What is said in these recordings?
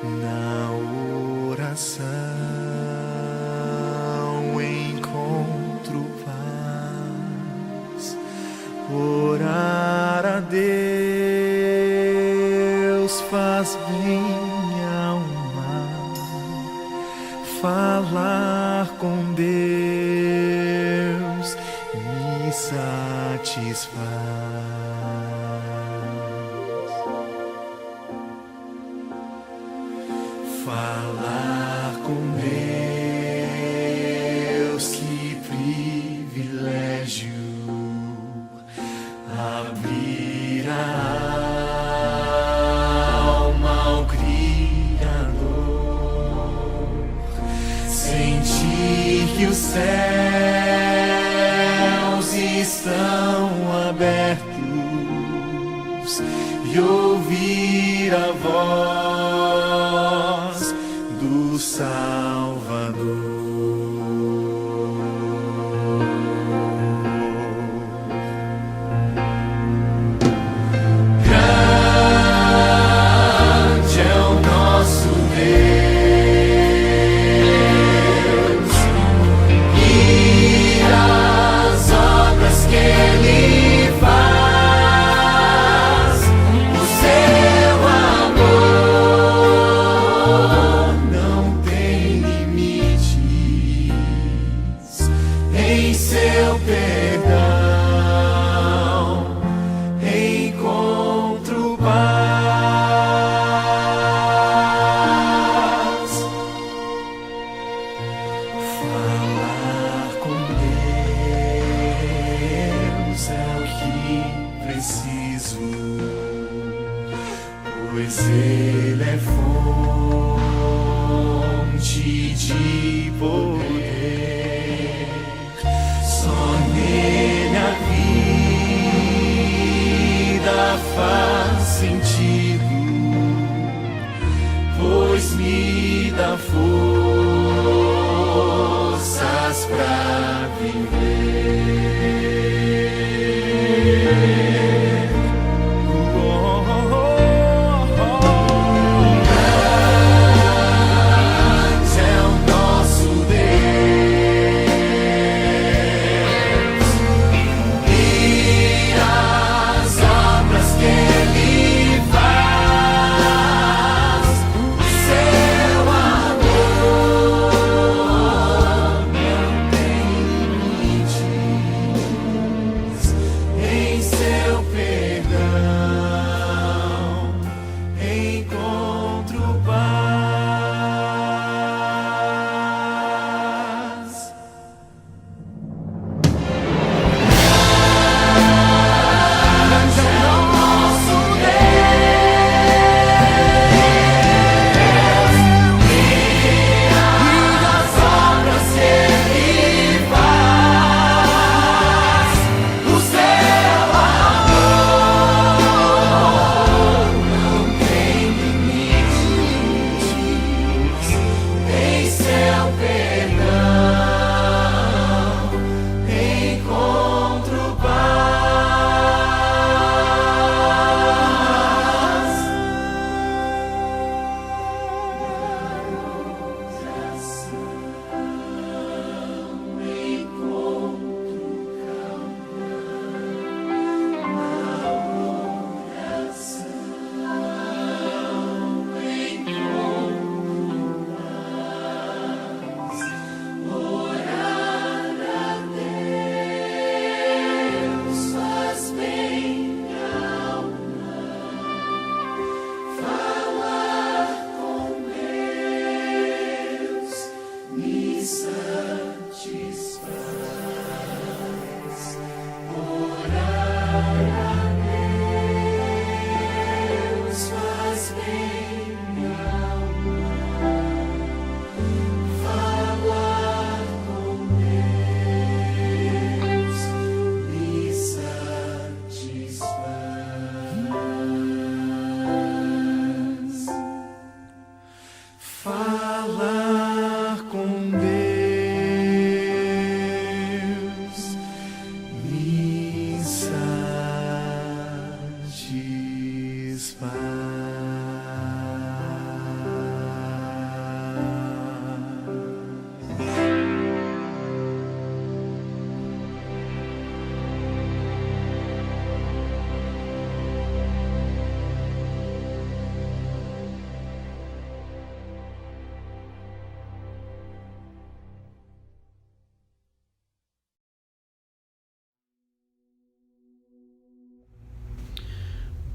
Na oração encontro paz. Orar a Deus faz bem à alma. Falar com Deus me satisfaz. Falar com Deus, que privilégio. Abrir a alma ao Criador. Sentir que os céus estão abertos e ouvir a voz do Salvador. Grande é o nosso Deus e as obras que Ele faz. O seu amor não tem limites. Em seu perdão encontro paz. Falar com Deus é o que preciso, pois Ele é fonte de poder. Só nele a vida faz sentido, pois me dá forças pra viver. Grande é o nosso Deus e as obras que Ele faz. O seu amor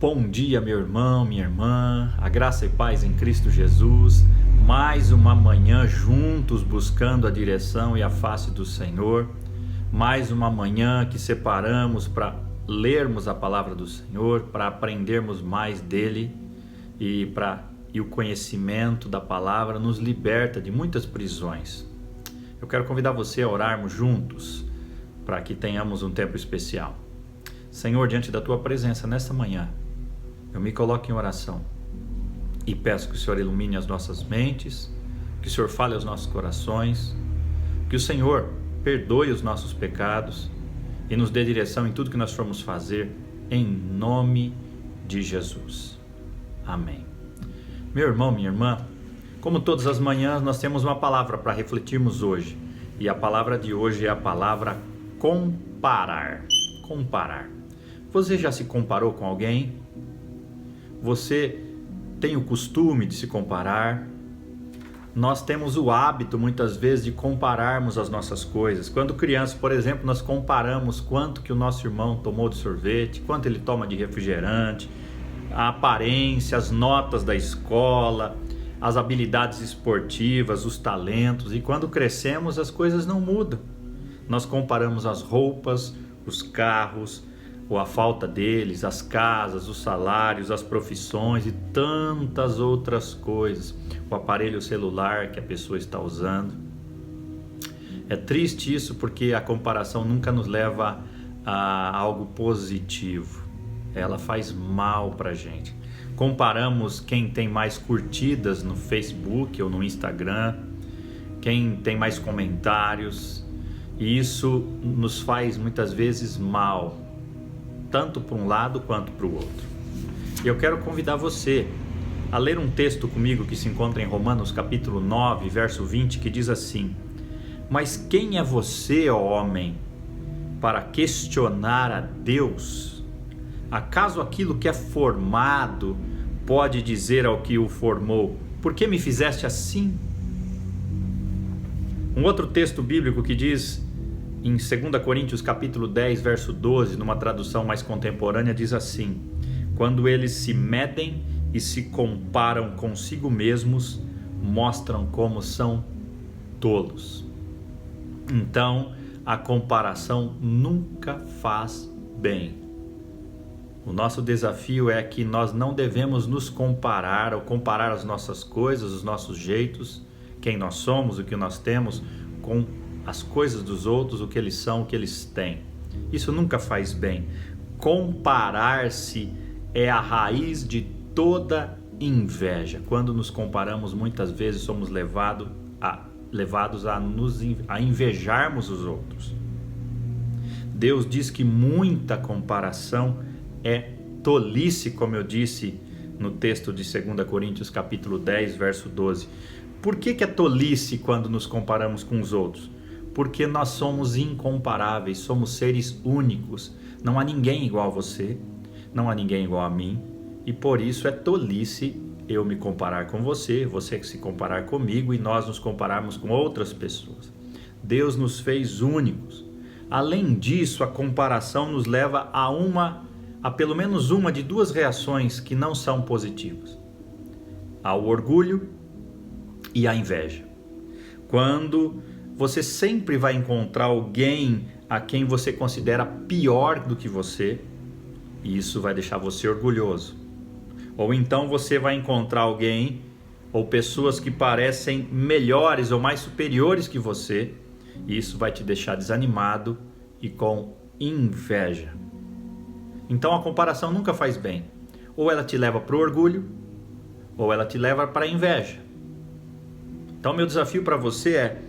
Bom dia, meu irmão, minha irmã, a graça e paz em Cristo Jesus. Mais uma manhã juntos buscando a direção e a face do Senhor. Mais uma manhã que separamos para lermos a palavra do Senhor, para aprendermos mais dele e o conhecimento da palavra nos liberta de muitas prisões. Eu quero convidar você a orarmos juntos para que tenhamos um tempo especial. Senhor, diante da tua presença nesta manhã, eu me coloco em oração e peço que o Senhor ilumine as nossas mentes, que o Senhor fale aos nossos corações, que o Senhor perdoe os nossos pecados e nos dê direção em tudo que nós formos fazer, em nome de Jesus. Amém. Meu irmão, minha irmã, como todas as manhãs nós temos uma palavra para refletirmos hoje, e a palavra de hoje é a palavra comparar. Comparar. Você já se comparou com alguém? Você tem o costume de se comparar? Nós temos o hábito muitas vezes de compararmos as nossas coisas. Quando criança, por exemplo, nós comparamos quanto que o nosso irmão tomou de sorvete, quanto ele toma de refrigerante, a aparência, as notas da escola, as habilidades esportivas, os talentos. E quando crescemos as coisas não mudam. Nós comparamos as roupas, os carros, ou a falta deles, as casas, os salários, as profissões e tantas outras coisas, o aparelho celular que a pessoa está usando. É triste isso porque a comparação nunca nos leva a algo positivo, ela faz mal pra gente. Comparamos quem tem mais curtidas no Facebook ou no Instagram, quem tem mais comentários, e isso nos faz muitas vezes mal, tanto para um lado quanto para o outro. E eu quero convidar você a ler um texto comigo que se encontra em Romanos capítulo 9, verso 20, que diz assim: mas quem é você, ó homem, para questionar a Deus? Acaso aquilo que é formado pode dizer ao que o formou: por que me fizeste assim? Um outro texto bíblico que diz em 2 Coríntios capítulo 10, verso 12, numa tradução mais contemporânea, diz assim: quando eles se medem e se comparam consigo mesmos, mostram como são tolos. Então, a comparação nunca faz bem. O nosso desafio é que nós não devemos nos comparar ou comparar as nossas coisas, os nossos jeitos, quem nós somos, o que nós temos, com as coisas dos outros, o que eles são, o que eles têm. Isso nunca faz bem. Comparar-se é a raiz de toda inveja. Quando nos comparamos, muitas vezes somos levados a invejarmos os outros. Deus diz que muita comparação é tolice, como eu disse no texto de 2 Coríntios capítulo 10, verso 12. Por que é tolice quando nos comparamos com os outros? Porque nós somos incomparáveis, somos seres únicos. Não há ninguém igual a você, não há ninguém igual a mim. E por isso é tolice eu me comparar com você, você se comparar comigo e nós nos compararmos com outras pessoas. Deus nos fez únicos. Além disso, a comparação nos leva a pelo menos uma de duas reações que não são positivas: ao orgulho e à inveja. Quando você sempre vai encontrar alguém a quem você considera pior do que você, e isso vai deixar você orgulhoso. Ou então você vai encontrar alguém ou pessoas que parecem melhores ou mais superiores que você, e isso vai te deixar desanimado e com inveja. Então a comparação nunca faz bem. Ou ela te leva para o orgulho, ou ela te leva para a inveja. Então meu desafio para você é: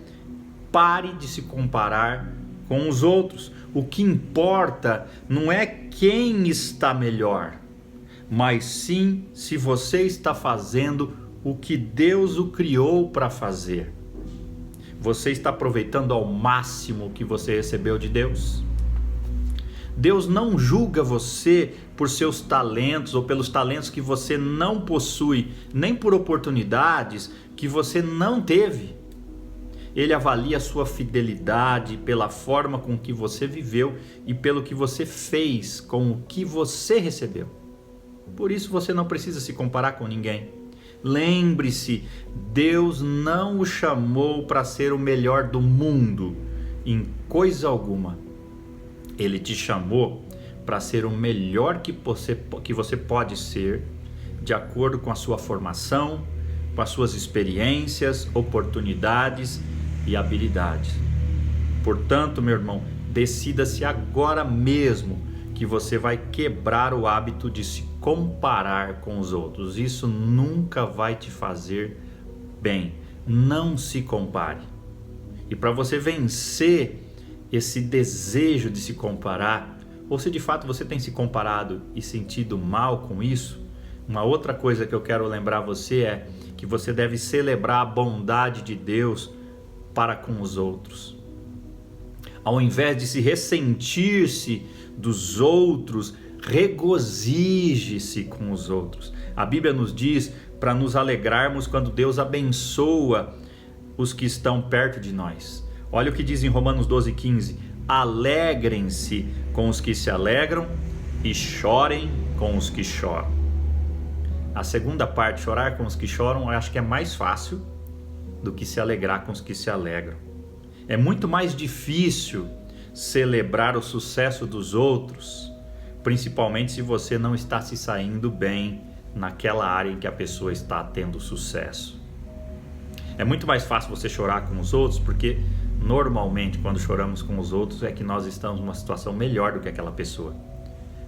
pare de se comparar com os outros. O que importa não é quem está melhor, mas sim se você está fazendo o que Deus o criou para fazer. Você está aproveitando ao máximo o que você recebeu de Deus? Deus não julga você por seus talentos ou pelos talentos que você não possui, nem por oportunidades que você não teve. Ele avalia a sua fidelidade pela forma com que você viveu e pelo que você fez com o que você recebeu. Por isso você não precisa se comparar com ninguém. Lembre-se, Deus não o chamou para ser o melhor do mundo em coisa alguma. Ele te chamou para ser o melhor que você pode ser, de acordo com a sua formação, com as suas experiências, oportunidades e habilidades. Portanto, meu irmão, decida-se agora mesmo que você vai quebrar o hábito de se comparar com os outros. Isso nunca vai te fazer bem. Não se compare. E para você vencer esse desejo de se comparar, ou se de fato você tem se comparado e sentido mal com isso, uma outra coisa que eu quero lembrar você é que você deve celebrar a bondade de Deus para com os outros. Ao invés de se ressentir-se dos outros, regozije-se com os outros. A Bíblia nos diz para nos alegrarmos quando Deus abençoa os que estão perto de nós. Olha o que diz em Romanos 12:15: alegrem-se com os que se alegram e chorem com os que choram. A segunda parte, chorar com os que choram, eu acho que é mais fácil do que se alegrar com os que se alegram. É muito mais difícil celebrar o sucesso dos outros, principalmente se você não está se saindo bem naquela área em que a pessoa está tendo sucesso. É muito mais fácil você chorar com os outros, porque normalmente quando choramos com os outros é que nós estamos numa situação melhor do que aquela pessoa.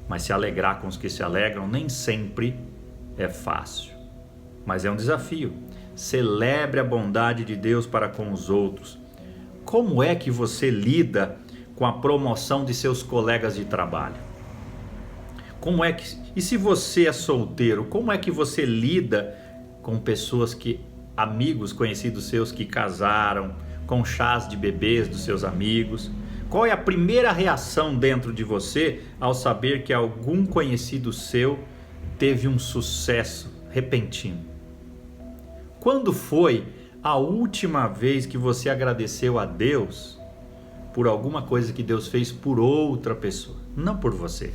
Mas se alegrar com os que se alegram nem sempre é fácil, mas é um desafio. Celebre a bondade de Deus para com os outros. Como é que você lida com a promoção de seus colegas de trabalho? E se você é solteiro, como é que você lida com pessoas amigos conhecidos seus que casaram, com chás de bebês dos seus amigos? Qual é a primeira reação dentro de você ao saber que algum conhecido seu teve um sucesso repentino? Quando foi a última vez que você agradeceu a Deus por alguma coisa que Deus fez por outra pessoa, não por você?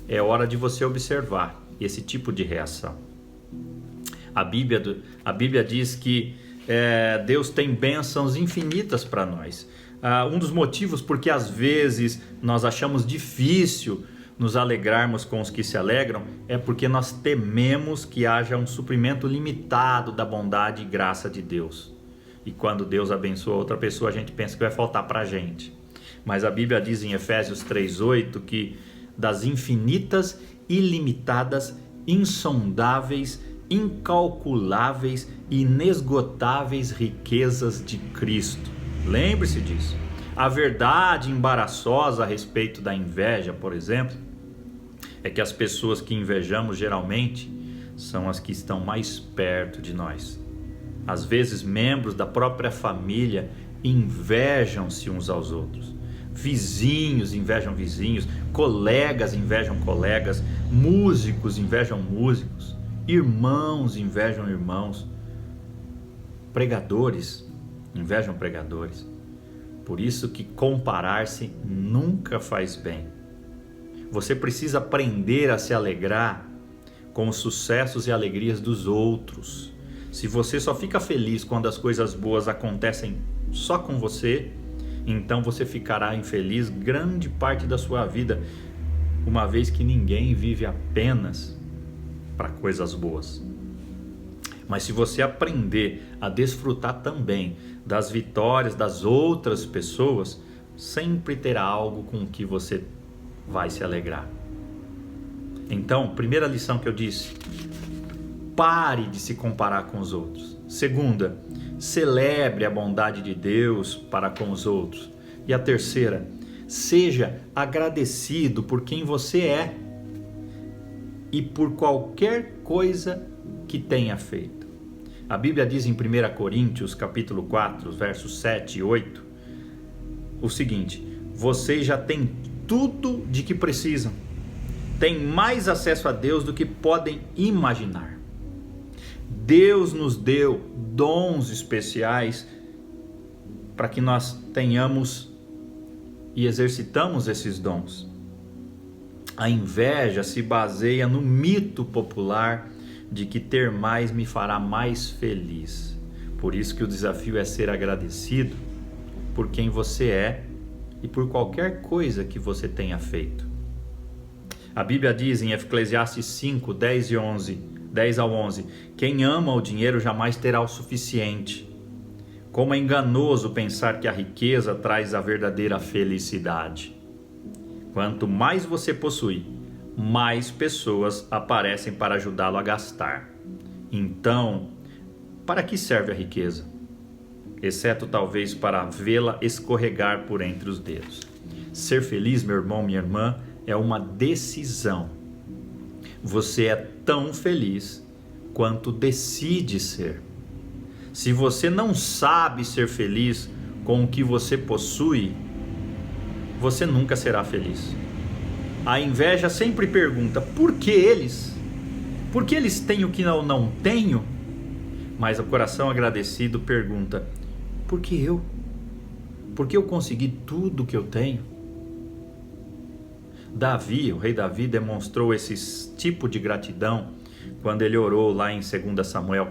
É hora de você observar esse tipo de reação. A Bíblia diz que Deus tem bênçãos infinitas para nós. Um dos motivos porque às vezes nós achamos difícil nos alegrarmos com os que se alegram é porque nós tememos que haja um suprimento limitado da bondade e graça de Deus. E quando Deus abençoa outra pessoa, a gente pensa que vai faltar para a gente. Mas a Bíblia diz em Efésios 3:8 que das infinitas, ilimitadas, insondáveis, incalculáveis e inesgotáveis riquezas de Cristo. Lembre-se disso. A verdade embaraçosa a respeito da inveja, por exemplo, é que as pessoas que invejamos geralmente são as que estão mais perto de nós. Às vezes, membros da própria família invejam-se uns aos outros. Vizinhos invejam vizinhos, colegas invejam colegas, músicos invejam músicos, irmãos invejam irmãos, pregadores invejam pregadores. Por isso que comparar-se nunca faz bem. Você precisa aprender a se alegrar com os sucessos e alegrias dos outros. Se você só fica feliz quando as coisas boas acontecem só com você, então você ficará infeliz grande parte da sua vida, uma vez que ninguém vive apenas para coisas boas. Mas se você aprender a desfrutar também das vitórias das outras pessoas, sempre terá algo com o que você vai se alegrar. Então, primeira lição que eu disse: pare de se comparar com os outros. Segunda, celebre a bondade de Deus para com os outros. E a terceira, seja agradecido por quem você é e por qualquer coisa que tenha feito. A Bíblia diz em 1 Coríntios, capítulo 4, versos 7 e 8, o seguinte: vocês já têm tudo de que precisam. Têm mais acesso a Deus do que podem imaginar. Deus nos deu dons especiais para que nós tenhamos e exercitamos esses dons. A inveja se baseia no mito popular de que ter mais me fará mais feliz. Por isso que o desafio é ser agradecido por quem você é e por qualquer coisa que você tenha feito. A Bíblia diz em Eclesiastes 5, 10 ao 11, quem ama o dinheiro jamais terá o suficiente. Como é enganoso pensar que a riqueza traz a verdadeira felicidade. Quanto mais você possui, mais pessoas aparecem para ajudá-lo a gastar. Então, para que serve a riqueza? Exceto talvez para vê-la escorregar por entre os dedos. Ser feliz, meu irmão, minha irmã, é uma decisão. Você é tão feliz quanto decide ser. Se você não sabe ser feliz com o que você possui, você nunca será feliz. A inveja sempre pergunta, por que eles? Por que eles têm o que eu não tenho? Mas o coração agradecido pergunta, por que eu? Por que eu consegui tudo que eu tenho? Davi, o rei Davi, demonstrou esse tipo de gratidão quando ele orou lá em 2 Samuel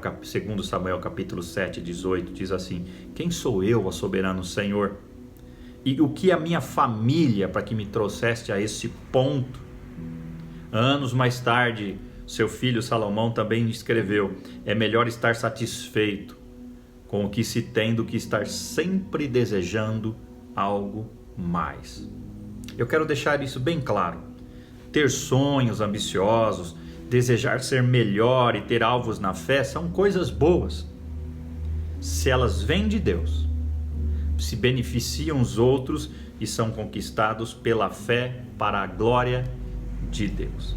capítulo 7, 18, diz assim, quem sou eu, ó soberano Senhor? E o que a minha família para que me trouxeste a esse ponto? Anos mais tarde, seu filho Salomão também escreveu, é melhor estar satisfeito com o que se tem do que estar sempre desejando algo mais. Eu quero deixar isso bem claro. Ter sonhos ambiciosos, desejar ser melhor e ter alvos na fé são coisas boas. Se elas vêm de Deus, se beneficiam os outros e são conquistados pela fé para a glória de Deus.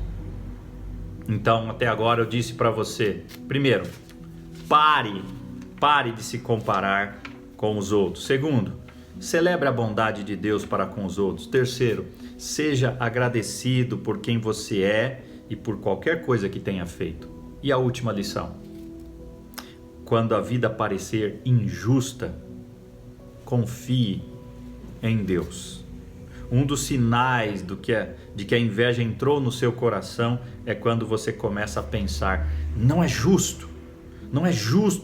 Então, até agora eu disse para você, primeiro, pare de se comparar com os outros. Segundo, celebre a bondade de Deus para com os outros. Terceiro, seja agradecido por quem você é e por qualquer coisa que tenha feito. E a última lição, quando a vida parecer injusta, confie em Deus. Um dos sinais de que a inveja entrou no seu coração é quando você começa a pensar, não é justo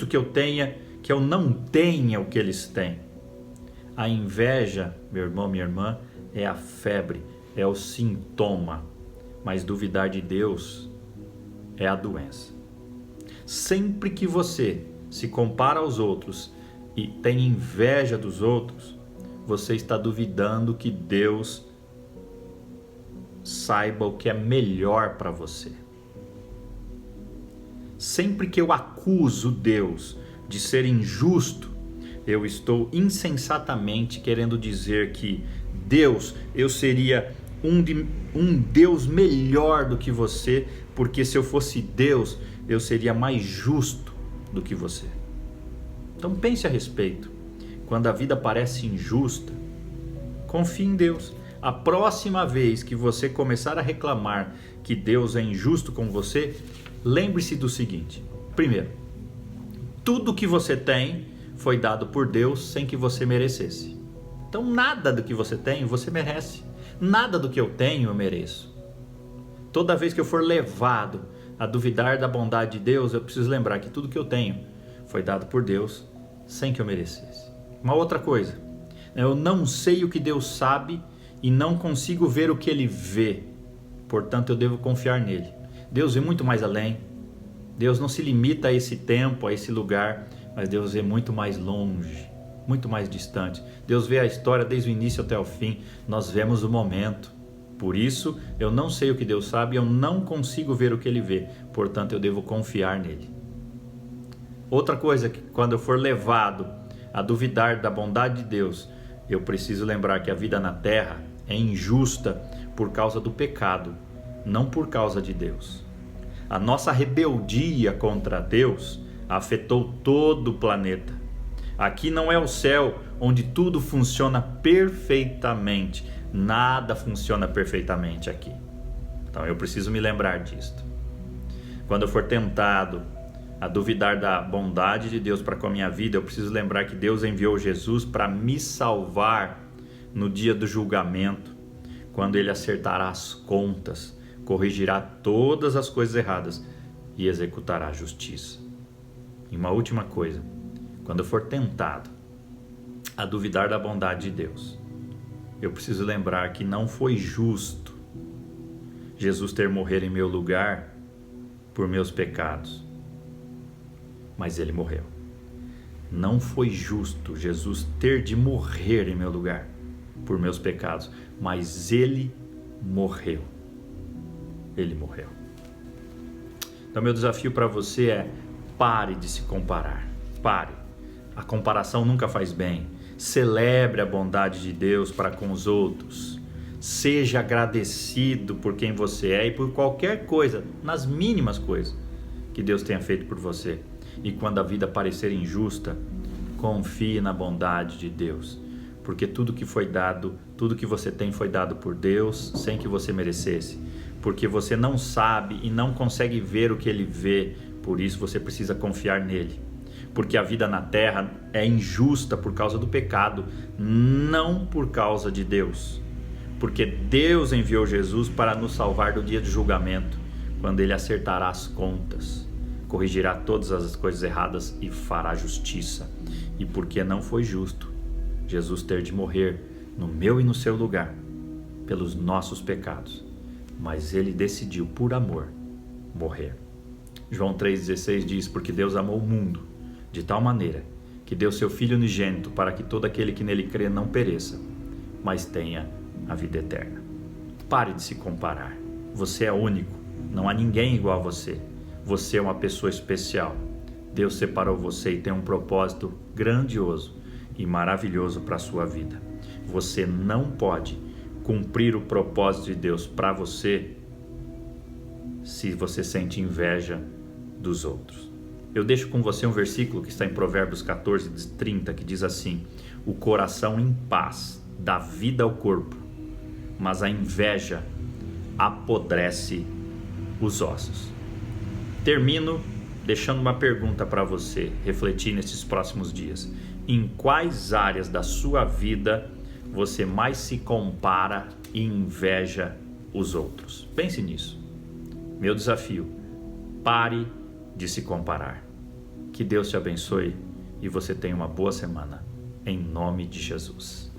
que eu não tenha o que eles têm. A inveja, meu irmão, minha irmã, é a febre, é o sintoma, mas duvidar de Deus é a doença. Sempre que você se compara aos outros e tem inveja dos outros, você está duvidando que Deus saiba o que é melhor para você. Sempre que eu acuso Deus de ser injusto, eu estou insensatamente querendo dizer que Deus, eu seria um Deus melhor do que você, porque se eu fosse Deus, eu seria mais justo do que você. Então pense a respeito. Quando a vida parece injusta, confie em Deus. A próxima vez que você começar a reclamar que Deus é injusto com você, lembre-se do seguinte. Primeiro, tudo que você tem foi dado por Deus sem que você merecesse. Então nada do que você tem você merece. Nada do que eu tenho eu mereço. Toda vez que eu for levado a duvidar da bondade de Deus, eu preciso lembrar que tudo que eu tenho foi dado por Deus sem que eu merecesse. Uma outra coisa, eu não sei o que Deus sabe e não consigo ver o que Ele vê. Portanto, eu devo confiar nele. Deus vê muito mais além. Deus não se limita a esse tempo, a esse lugar, mas Deus vê muito mais longe, muito mais distante. Deus vê a história desde o início até o fim. Nós vemos o momento. Por isso, eu não sei o que Deus sabe, eu não consigo ver o que Ele vê. Portanto, eu devo confiar nele. Outra coisa, que quando eu for levado a duvidar da bondade de Deus, eu preciso lembrar que a vida na terra é injusta por causa do pecado, não por causa de Deus. A nossa rebeldia contra Deus afetou todo o planeta. Aqui não é o céu onde tudo funciona perfeitamente. Nada funciona perfeitamente aqui. Então eu preciso me lembrar disto. Quando eu for tentado a duvidar da bondade de Deus para com a minha vida, eu preciso lembrar que Deus enviou Jesus para me salvar no dia do julgamento. quando ele acertará as contas, corrigirá todas as coisas erradas e executará a justiça. E uma última coisa, quando eu for tentado a duvidar da bondade de Deus, eu preciso lembrar que não foi justo Jesus ter morrido em meu lugar por meus pecados, mas ele morreu. Não foi justo Jesus ter de morrer em meu lugar por meus pecados, mas ele morreu. Ele morreu. Então meu desafio para você é: pare de se comparar. Pare. A comparação nunca faz bem. Celebre a bondade de Deus para com os outros. Seja agradecido por quem você é e por qualquer coisa, nas mínimas coisas, que Deus tenha feito por você. E quando a vida parecer injusta, confie na bondade de Deus. Porque tudo que foi dado, tudo que você tem foi dado por Deus, sem que você merecesse. Porque você não sabe e não consegue ver o que Ele vê, por isso você precisa confiar nele. Porque a vida na terra é injusta por causa do pecado, não por causa de Deus. Porque Deus enviou Jesus para nos salvar do dia de julgamento, quando Ele acertará as contas, corrigirá todas as coisas erradas e fará justiça. E porque não foi justo Jesus ter de morrer no meu e no seu lugar, pelos nossos pecados, mas Ele decidiu, por amor, morrer. João 3,16 diz: porque Deus amou o mundo de tal maneira que deu seu Filho unigênito para que todo aquele que nele crê não pereça, mas tenha a vida eterna. Pare de se comparar. Você é único, não há ninguém igual a você. Você é uma pessoa especial. Deus separou você e tem um propósito grandioso e maravilhoso para a sua vida. Você não pode cumprir o propósito de Deus para você se você sente inveja dos outros. Eu deixo com você um versículo que está em Provérbios 14:30, que diz assim: o coração em paz dá vida ao corpo, mas a inveja apodrece os ossos. Termino deixando uma pergunta para você refletir nesses próximos dias. Em quais áreas da sua vida você mais se compara e inveja os outros? Pense nisso. Meu desafio: pare de se comparar. Que Deus te abençoe e você tenha uma boa semana. Em nome de Jesus.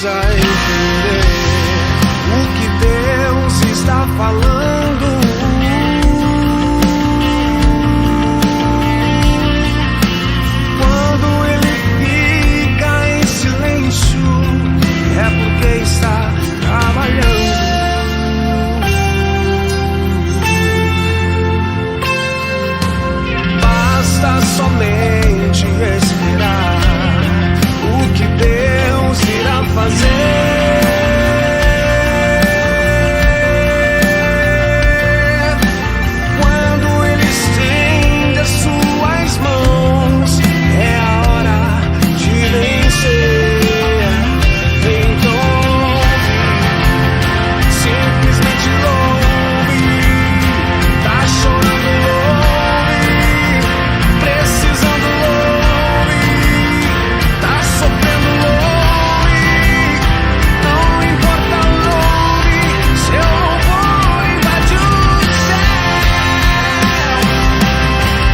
precisa entender o que Deus está falando. Quando ele fica em silêncio, é porque está trabalhando. Basta somente esperar o que Deus irá fazer. Quando ele estende as suas mãos, é a hora de vencer. Então, simplesmente louve. Tá chorando, louve. Precisando, louve. Tá sofrendo, louve. Não importa, louve. Seu louvor invade o céu.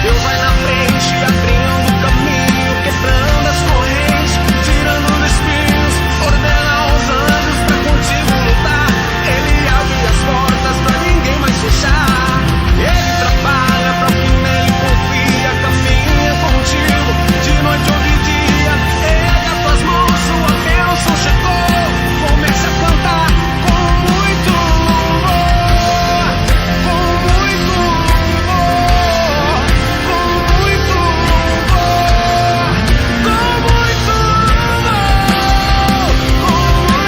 Deus vai na frente, abrindo o caminho, quebrando as correntes, tirando os espinhos, ordena aos anjos pra contigo lutar. Ele abre as portas pra ninguém mais fechar. Ele trabalha pra quem nele confia, caminha contigo de noite ou de dia. Ergue as tuas mãos, sua bênção chegou. Comece a cantar com muito louvor, com muito louvor, com muito louvor, com muito louvor, com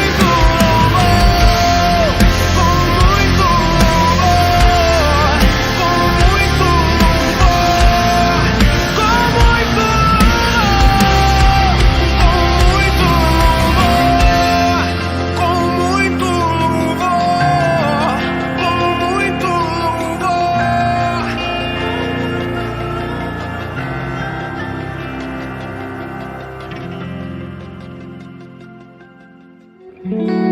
muito louvor, com muito louvor, com muito louvor, com muito louvor, com muito louvor.